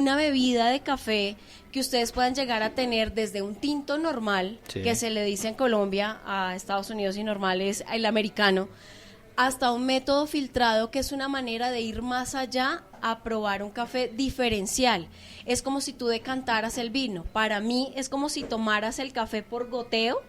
una bebida de café que ustedes puedan llegar a tener desde un tinto normal, Sí. que se le dice en Colombia, a Estados Unidos y normal es el americano, hasta un método filtrado que es una manera de ir más allá a probar un café diferencial. Es como si tú decantaras el vino. Para mí es como si tomaras el café por goteo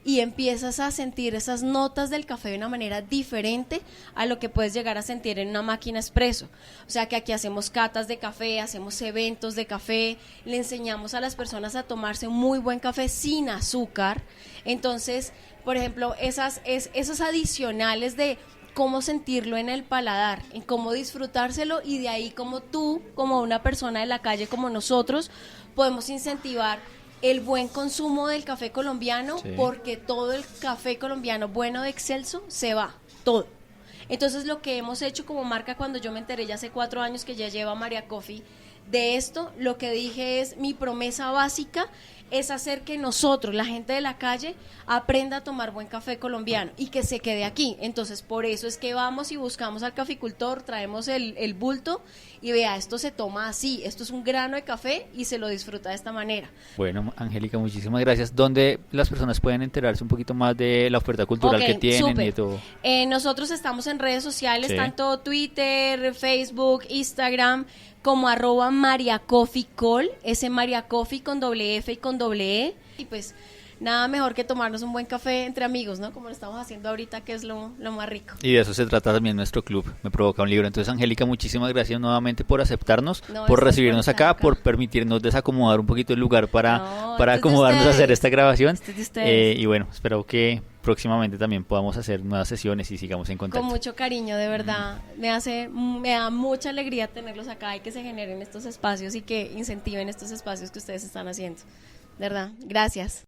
y empiezas a sentir esas notas del café de una manera diferente a lo que puedes llegar a sentir en una máquina expreso. O sea que aquí hacemos catas de café, hacemos eventos de café, le enseñamos a las personas a tomarse un muy buen café sin azúcar. Entonces, por ejemplo, esos adicionales de cómo sentirlo en el paladar, en cómo disfrutárselo, y de ahí como tú, como una persona de la calle como nosotros, podemos incentivar el buen consumo del café colombiano, Sí. porque todo el café colombiano bueno de Excelso se va, todo. Entonces lo que hemos hecho como marca, cuando yo me enteré ya hace 4 años que ya lleva María Coffee de esto, lo que dije es, mi promesa básica es hacer que nosotros, la gente de la calle, aprenda a tomar buen café colombiano y que se quede aquí. Entonces, por eso es que vamos y buscamos al caficultor, traemos el bulto y vea, esto se toma así, esto es un grano de café y se lo disfruta de esta manera. Bueno, Angélica, muchísimas gracias. ¿Dónde las personas pueden enterarse un poquito más de la oferta cultural Ok, que tienen súper. y de todo? Nosotros estamos en redes sociales, Sí. tanto Twitter, Facebook, Instagram, como @mariacoffeecall, ese María Coffee con doble F y con doble E. Y pues nada mejor que tomarnos un buen café entre amigos, ¿no? Como lo estamos haciendo ahorita, que es lo más rico. Y de eso se trata también nuestro club, Me Provoca un Libro. Entonces, Angélica, muchísimas gracias nuevamente por aceptarnos, No, por esto es recibirnos por acá, estar acá. por permitirnos desacomodar un poquito el lugar No, para esto es de acomodarnos a hacer ustedes. esta grabación. Esto es de ustedes. Y bueno, espero que próximamente también podamos hacer nuevas sesiones y sigamos en contacto. Con mucho cariño, de verdad. Me da mucha alegría tenerlos acá y que se generen estos espacios y que incentiven estos espacios que ustedes están haciendo. De verdad, gracias.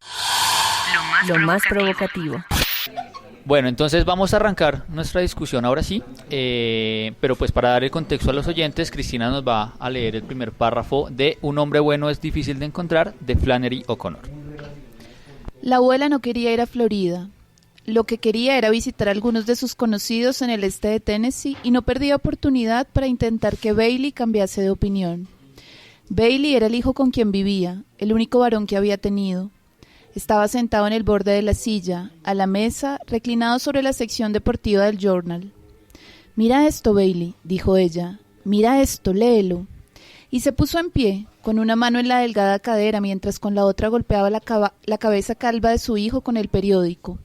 Lo más provocativo. Bueno, entonces vamos a arrancar nuestra discusión ahora sí, pero pues para dar el contexto a los oyentes, Cristina nos va a leer el primer párrafo de Un hombre bueno es difícil de encontrar, de Flannery O'Connor. La abuela no quería ir a Florida. Lo que quería era visitar a algunos de sus conocidos en el este de Tennessee y no perdía oportunidad para intentar que Bailey cambiase de opinión. Bailey era el hijo con quien vivía, el único varón que había tenido. Estaba sentado en el borde de la silla, a la mesa, reclinado sobre la sección deportiva del Journal. «Mira esto, Bailey», dijo ella. «Mira esto, léelo». Y se puso en pie, con una mano en la delgada cadera, mientras con la otra golpeaba la cabeza calva de su hijo con el periódico.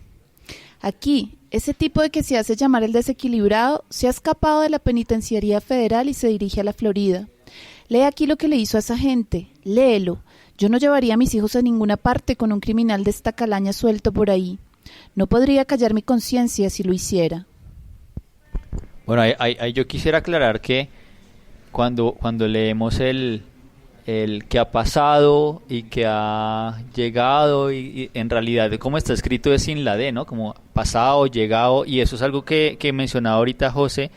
Aquí, ese tipo de que se hace llamar el desequilibrado se ha escapado de la penitenciaría federal y se dirige a la Florida. Lee aquí lo que le hizo a esa gente, léelo. Yo no llevaría a mis hijos a ninguna parte con un criminal de esta calaña suelto por ahí. No podría callar mi conciencia si lo hiciera. Bueno, ahí yo quisiera aclarar que cuando leemos el que ha pasado y que ha llegado y en realidad como está escrito es sin la D, ¿no? Como pasado, llegado, y eso es algo que mencionaba ahorita José,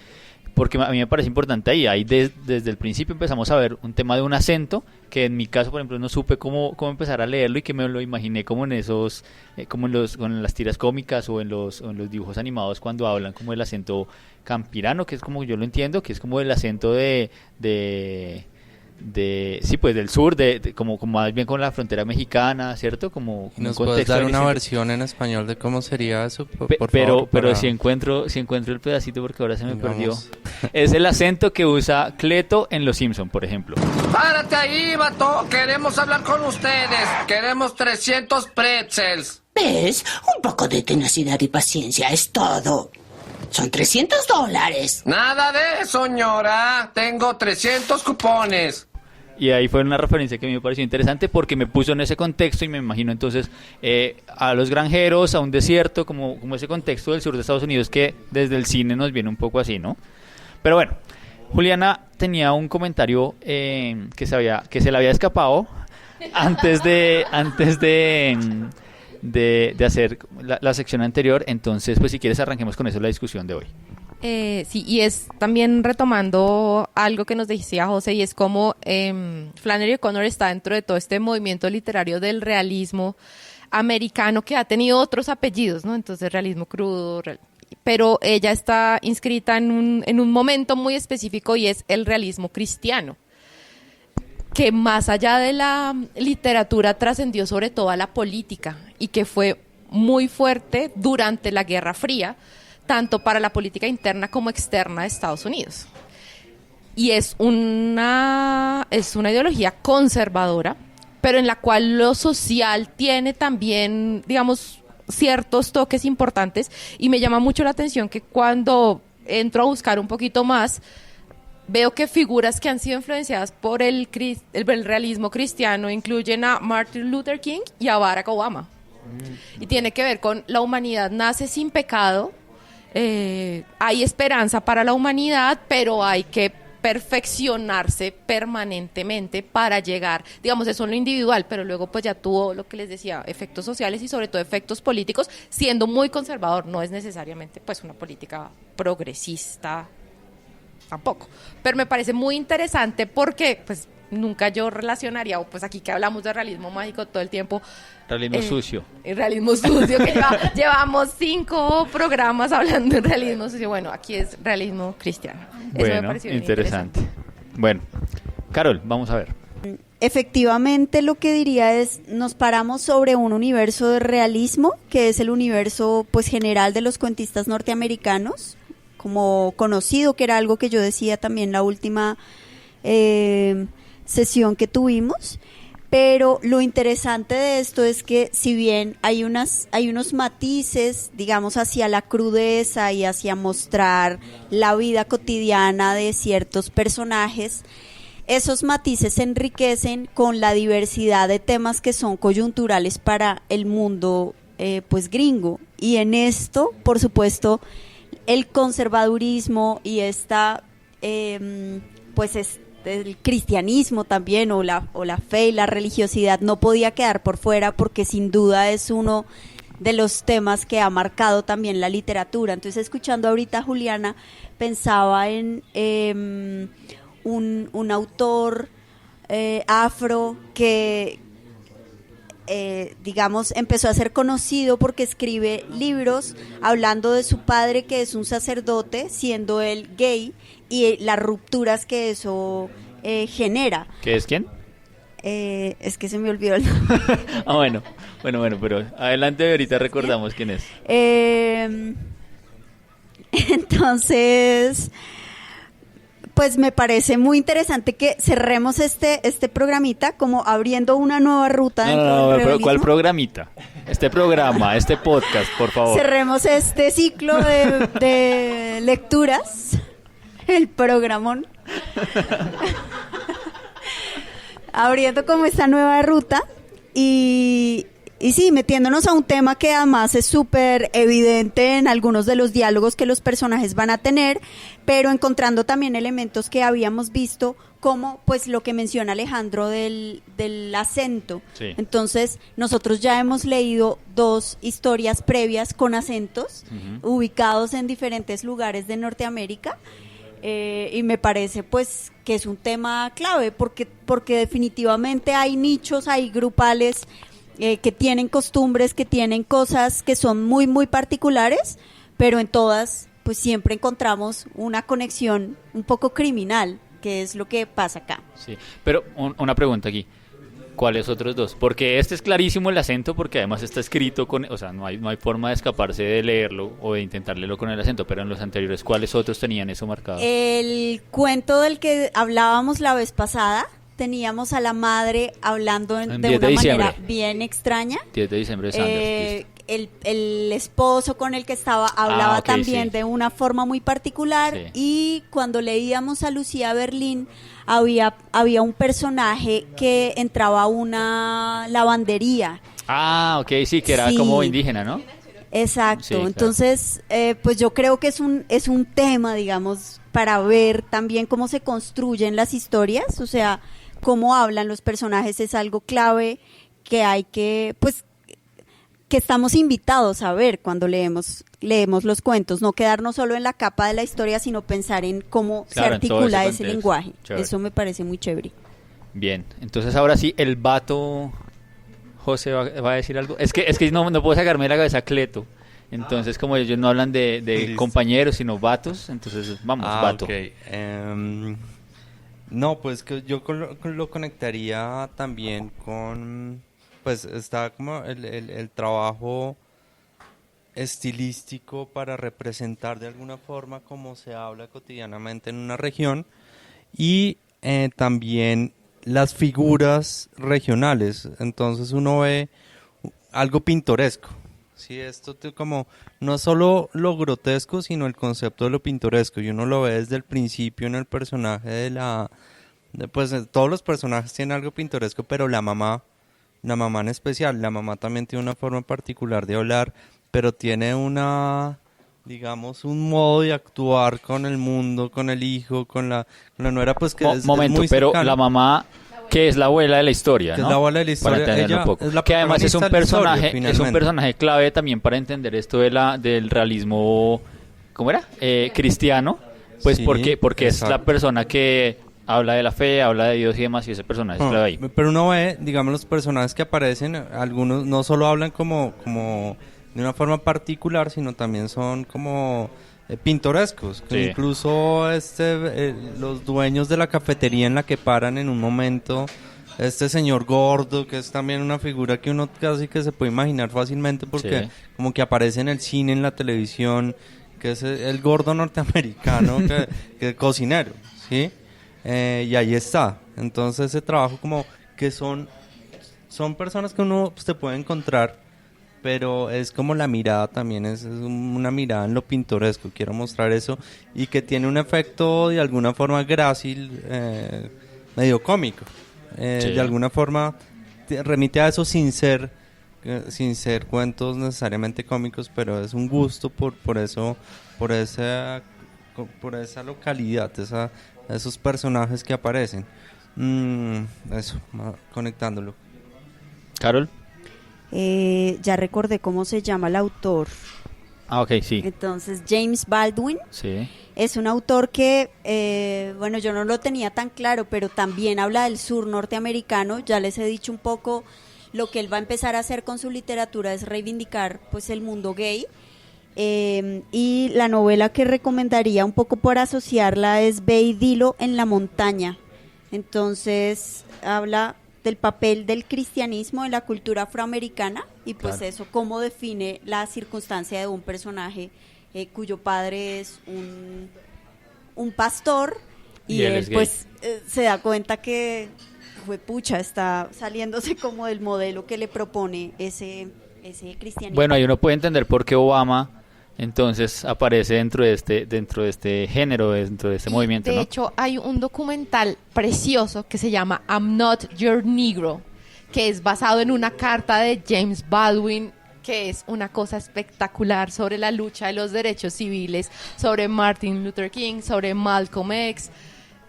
porque a mí me parece importante ahí desde el principio empezamos a ver un tema de un acento, que en mi caso, por ejemplo, no supe cómo empezar a leerlo y que me lo imaginé como en esos, como con las tiras cómicas o en los dibujos animados cuando hablan como el acento campirano, que es como yo lo entiendo, que es como el acento sí, pues del sur, como más bien con la frontera mexicana, ¿cierto? Como ¿Nos un puedes contexto dar una distinto. versión en español de cómo sería eso, por Pero favor? para- si encuentro el pedacito porque ahora se me perdió. Digamos. Es el acento que usa Cleto en Los Simpson, por ejemplo. Párate ahí, vato. Queremos hablar con ustedes. Queremos 300 pretzels. ¿Ves? Un poco de tenacidad y paciencia es todo. Son $300. Nada de eso, señora. Tengo 300 cupones. Y ahí fue una referencia que a mí me pareció interesante porque me puso en ese contexto y me imagino entonces a los granjeros, a un desierto, como ese contexto del sur de Estados Unidos que desde el cine nos viene un poco así, ¿no? Pero bueno, Juliana tenía un comentario que se le había escapado antes de hacer la sección anterior, entonces pues si quieres arranquemos con eso la discusión de hoy. Sí, y es también retomando algo que nos decía José, y es como Flannery O'Connor está dentro de todo este movimiento literario del realismo americano que ha tenido otros apellidos, ¿no? Entonces realismo crudo, pero ella está inscrita en un momento muy específico y es el realismo cristiano. que más allá de la literatura trascendió sobre todo a la política y que fue muy fuerte durante la Guerra Fría, tanto para la política interna como externa de Estados Unidos. Y es una ideología conservadora, pero en la cual lo social tiene también, digamos, ciertos toques importantes, y me llama mucho la atención que cuando entro a buscar un poquito más, veo que figuras que han sido influenciadas por el realismo cristiano incluyen a Martin Luther King y a Barack Obama. Y tiene que ver con la humanidad nace sin pecado, hay esperanza para la humanidad, pero hay que perfeccionarse permanentemente para llegar, digamos, eso en lo individual, pero luego pues ya tuvo lo que les decía, efectos sociales y sobre todo efectos políticos, siendo muy conservador, no es necesariamente pues una política progresista tampoco, pero me parece muy interesante porque pues nunca yo relacionaría, o pues aquí que hablamos de realismo mágico todo el tiempo, Realismo sucio. el realismo sucio, que llevamos 5 programas hablando de realismo sucio, bueno, aquí es realismo cristiano. Eso me Bueno, pareció bien interesante. Bueno, Carol, vamos a ver. Efectivamente, lo que diría es, nos paramos sobre un universo de realismo, que es el universo pues general de los cuentistas norteamericanos, como conocido, que era algo que yo decía también la última sesión que tuvimos. Pero lo interesante de esto es que si bien hay unos matices, digamos, hacia la crudeza y hacia mostrar la vida cotidiana de ciertos personajes, esos matices se enriquecen con la diversidad de temas que son coyunturales para el mundo pues gringo. Y en esto, por supuesto, el conservadurismo y esta pues el cristianismo también, o la fe y la religiosidad no podía quedar por fuera, porque sin duda es uno de los temas que ha marcado también la literatura. Entonces, escuchando ahorita a Juliana, pensaba en un autor afro que digamos empezó a ser conocido porque escribe libros hablando de su padre, que es un sacerdote, siendo él gay, y las rupturas que eso genera. ¿Qué es quién? Es que se me olvidó el nombre. bueno, pero adelante, ahorita recordamos quién es. Entonces, pues me parece muy interesante que cerremos este programita como abriendo una nueva ruta dentro del pero realismo. ¿cuál programita? Este programa, este podcast, por favor. Cerremos este ciclo de lecturas, el programón. Abriendo como esta nueva ruta y sí, metiéndonos a un tema que además es súper evidente en algunos de los diálogos que los personajes van a tener, pero encontrando también elementos que habíamos visto, como pues lo que menciona Alejandro del acento. Sí. Entonces, nosotros ya hemos leído 2 historias previas con acentos, ubicados en diferentes lugares de Norteamérica. Y me parece pues que es un tema clave porque definitivamente hay nichos, hay grupales que tienen costumbres, que tienen cosas que son muy muy particulares, pero en todas pues siempre encontramos una conexión un poco criminal, que es lo que pasa acá. Sí, pero una pregunta aquí. ¿Cuáles otros 2? Porque este es clarísimo el acento, porque además está escrito con, o sea, no hay forma de escaparse de leerlo o de intentar leerlo con el acento, pero en los anteriores, ¿cuáles otros tenían eso marcado? El cuento del que hablábamos la vez pasada, teníamos a la madre hablando de una manera bien extraña. 10 de diciembre de Sanders. El esposo con el que estaba hablaba también de una forma muy particular, y cuando leíamos a Lucía Berlín había un personaje que entraba a una lavandería. Ok, sí, que era como indígena, ¿no? Exacto, Sí, claro. Entonces pues yo creo que es un tema, digamos, para ver también cómo se construyen las historias, o sea, cómo hablan los personajes es algo clave que hay que, pues, que estamos invitados a ver cuando leemos los cuentos, no quedarnos solo en la capa de la historia, sino pensar en cómo se articula ese lenguaje. Chévere. Eso me parece muy chévere. Bien, entonces ahora sí, el vato, José va a decir algo. Es que no puedo sacarme de la cabeza Cleto. Entonces, como ellos no hablan de compañeros, sino vatos, entonces vamos, vato. Okay. No, pues que yo lo conectaría también con, pues está como el trabajo estilístico para representar de alguna forma cómo se habla cotidianamente en una región y también las figuras regionales. Entonces uno ve algo pintoresco. Sí, como no solo lo grotesco, sino el concepto de lo pintoresco, y uno lo ve desde el principio en el personaje pues todos los personajes tienen algo pintoresco, pero la mamá en especial, la mamá también tiene una forma particular de hablar, pero tiene digamos, un modo de actuar con el mundo, con el hijo, con la nuera, pues que es momento, muy pero cercana. la mamá, que es la abuela de la historia, Que ¿no? es la abuela de la historia, Para entenderlo ella un poco. es la Que además es un protagonista de la personaje, historia, es un finalmente. personaje clave también para entender esto del realismo, ¿cómo era? Cristiano, pues Sí, porque es la exacto. persona que habla de la fe, habla de Dios y demás, y ese personaje es clave ahí. Pero uno ve, digamos, los personajes que aparecen, algunos no solo hablan como de una forma particular, sino también son como pintorescos. Que Sí. incluso los dueños de la cafetería en la que paran en un momento, este señor gordo, que es también una figura que uno casi que se puede imaginar fácilmente porque Sí. como que aparece en el cine, en la televisión, que es el gordo norteamericano que es cocinero, ¿sí? Y ahí está. Entonces ese trabajo como que son personas que uno pues, te puede encontrar, pero es como la mirada también, es una mirada en lo pintoresco, quiero mostrar eso, y que tiene un efecto de alguna forma grácil, medio cómico, Sí. de alguna forma remite a eso sin ser cuentos necesariamente cómicos, pero es un gusto por esa localidad, esos personajes que aparecen. Eso, conectándolo. Carol. Ya recordé cómo se llama el autor. Ah, ok, sí. Entonces, James Baldwin Sí. es un autor que, bueno, yo no lo tenía tan claro, pero también habla del sur norteamericano. Ya les he dicho un poco lo que él va a empezar a hacer con su literatura es reivindicar pues el mundo gay. Y la novela que recomendaría un poco por asociarla es Ve y dilo en la montaña. Entonces habla del papel del cristianismo en la cultura afroamericana y pues Claro. eso, cómo define la circunstancia de un personaje cuyo padre es un pastor y él él es gay. pues se da cuenta que pucha, está saliéndose como del modelo que le propone ese cristianismo. Bueno, ahí uno puede entender por qué Obama entonces aparece dentro de este género, dentro de este movimiento, De ¿no? hecho, hay un documental precioso que se llama I'm Not Your Negro, que es basado en una carta de James Baldwin, que es una cosa espectacular sobre la lucha de los derechos civiles, sobre Martin Luther King, sobre Malcolm X.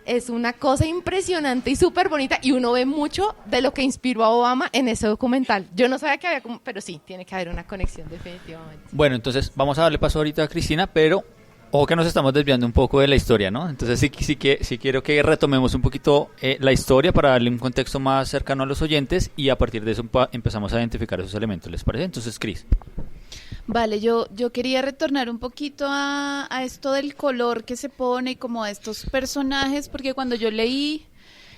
Es una cosa impresionante y súper bonita, y uno ve mucho de lo que inspiró a Obama en ese documental. Yo no sabía que había, pero sí, tiene que haber una conexión definitivamente. Bueno, entonces vamos a darle paso ahorita a Cristina, pero ojo que nos estamos desviando un poco de la historia, ¿no? Entonces sí quiero que retomemos un poquito la historia para darle un contexto más cercano a los oyentes y a partir de eso empezamos a identificar esos elementos, ¿les parece? Entonces, Cris. Vale, yo quería retornar un poquito a esto del color que se pone y como a estos personajes, porque cuando yo leí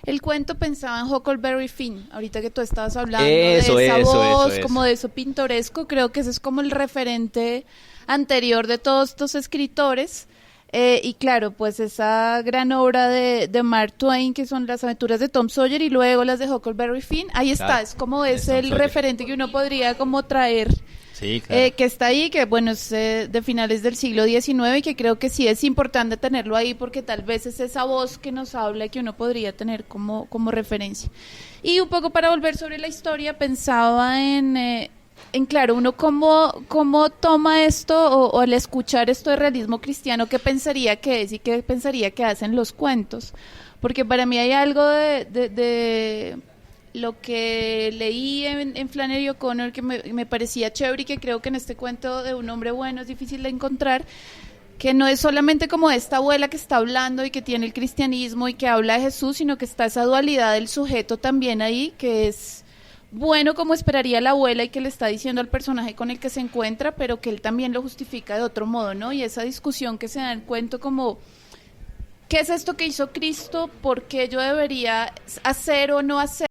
el cuento pensaba en Huckleberry Finn, ahorita que tú estabas hablando de esa voz, como de eso pintoresco, creo que ese es como el referente anterior de todos estos escritores. Y claro, pues esa gran obra de Mark Twain, que son las aventuras de Tom Sawyer, y luego las de Huckleberry Finn, ahí está, Claro, es como es es Tom el Sawyer. referente que uno podría como traer. Sí, claro. Que está ahí, que bueno, es de finales del siglo XIX y que creo que sí es importante tenerlo ahí porque tal vez es esa voz que nos habla y que uno podría tener como referencia. Y un poco para volver sobre la historia, pensaba en claro, uno cómo toma esto o al escuchar esto de realismo cristiano, qué pensaría que es y qué pensaría que hacen los cuentos. Porque para mí hay algo de lo que leí en Flannery O'Connor que me parecía chévere y que creo que en este cuento de un hombre bueno es difícil de encontrar, que no es solamente como esta abuela que está hablando y que tiene el cristianismo y que habla de Jesús, sino que está esa dualidad del sujeto también ahí, que es bueno como esperaría la abuela y que le está diciendo al personaje con el que se encuentra, pero que él también lo justifica de otro modo, ¿no? Y esa discusión que se da en el cuento como ¿qué es esto que hizo Cristo? ¿Por qué yo debería hacer o no hacer?